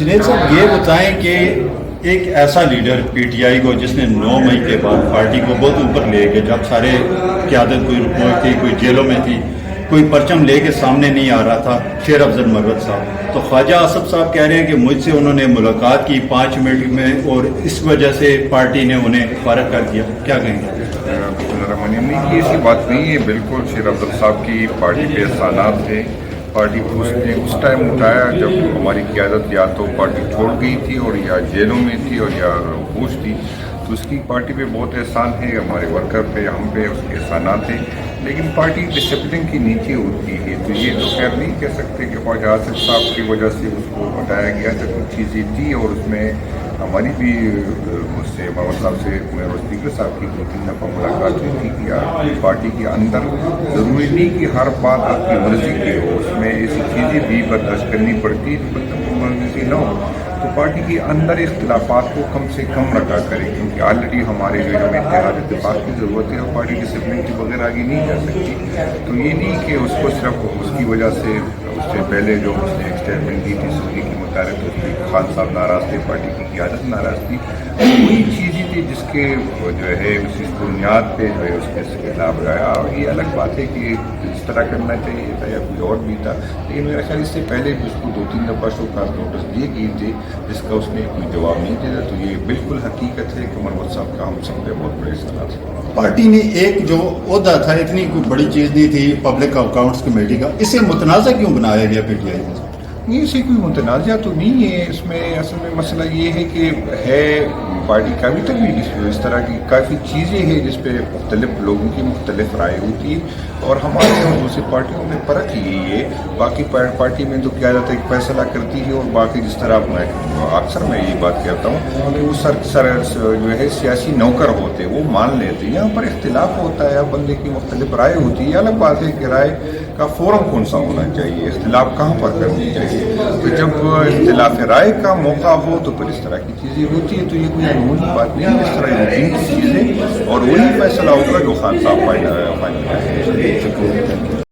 جنید صاحب یہ بتائیں کہ ایک ایسا لیڈر پی ٹی آئی کو جس نے 9 مئی کے بعد پارٹی کو بہت اوپر لے کے، جب سارے قیادت کوئی رکوع تھی، کوئی جیلوں میں تھی، کوئی پرچم لے کے سامنے نہیں آ رہا تھا، شیر افضل مروت صاحب، تو خواجہ آصف صاحب کہہ رہے ہیں کہ مجھ سے انہوں نے ملاقات کی 5 منٹ میں اور اس وجہ سے پارٹی نے انہیں فارغ کر دیا، کیا کہیں گے؟ کی ایسی بات نہیں ہے، بالکل شیر افضل صاحب کی پارٹی پہ احسانات تھے، پارٹی کو اس نے اس ٹائم اٹھایا جب ہماری قیادت یا تو پارٹی چھوڑ گئی تھی اور یا جیلوں میں تھی اور یا پوچھ تھی، تو اس کی پارٹی پہ بہت احسان ہے، ہمارے ورکر پہ، ہم پہ اس کے احسانات ہیں، لیکن پارٹی ڈسپلن کی نیچے ہوتی ہے، تو یہ تو خیر نہیں کہہ سکتے کہ خواجہ آصف صاحب کی وجہ سے اس کو ہٹایا گیا، جب کچھ چیزیں تھی اور اس میں ہماری بھی مجھ سے محمد صاحب سے میرے اسپیکر صاحب کی 2-3 دفعہ ملاقات ہوئی تھی کہ پارٹی کے اندر ضروری نہیں کہ ہر بات آپ کی مرضی کی ہو، اس میں ایسی چیزیں بھی برداشت کرنی پڑتی ہے جو مرضی نہ ہو، تو پارٹی کے اندر اختلافات کو کم سے کم رکھا کرے، کیونکہ آلریڈی ہمارے جو ہے اتحاد اتفاق کی ضرورت ہے اور پارٹی ڈسپلن کے بغیر آگے نہیں جا سکتی، تو یہ نہیں کہ اس کو صرف اس کی وجہ سے اس سے پہلے جو اس نے اسٹیٹمنٹ دی تھی سعودی کے متعلق، اس کی خان صاحب ناراض تھے، پارٹی کی قیادت ناراض تھی، وہی چیزیں تھی جس کے جو ہے اس بنیاد پہ جو ہے اس کے خلاف گیا، اور یہ الگ بات ہے کہ اس طرح کرنا چاہیے تھا یا کوئی اور بھی تھا، لیکن میرا خیال اس سے پہلے بھی اس کو 2-3 دفعہ شو کاز نوٹس دیے گئے تھے جس کا اس نے کوئی جواب نہیں دیا، تو یہ بالکل حقیقت ہے کہ مروت صاحب کا ہم سب پہ بہت بڑے احسانات ہیں۔ پارٹی نے ایک جو عہدہ تھا، اتنی کوئی بڑی چیز نہیں تھی پبلک اکاؤنٹس کمیٹی کا، اسے متنازع کیوں بنایا گیا پی ٹی آئی میں؟ نہیں، اسے کوئی متنازع تو نہیں ہے، اس میں اصل میں مسئلہ یہ ہے کہ پارٹی کا ابھی تک بھی اس طرح کی کافی چیزیں ہیں جس پہ مختلف لوگوں کی مختلف رائے ہوتی ہے، اور ہمارے اور دوسری پارٹیوں میں فرق یہی ہے، باقی پارٹی میں تو قیادت ایک فیصلہ کرتی ہے، اور باقی جس طرح اکثر میں یہ بات کہتا ہوں کہ وہ جو ہے سیاسی نوکر ہوتے وہ مان لیتے ہیں، یہاں پر اختلاف ہوتا ہے، بندے کی مختلف رائے ہوتی ہے، الگ بات ہے کہ رائے کا فورم کون سا ہونا چاہیے، اختلاف کہاں پر کرنی چاہیے، تو جب اختلاف رائے کا موقع ہو تو پھر اس طرح کی چیزیں ہوتی ہیں، تو یہ کوئی انمول بات نہیں ہے، اس طرح روٹین کی چیزیں، اور وہی فیصلہ ہوگا جو خان صاحب فائنل کریں گے۔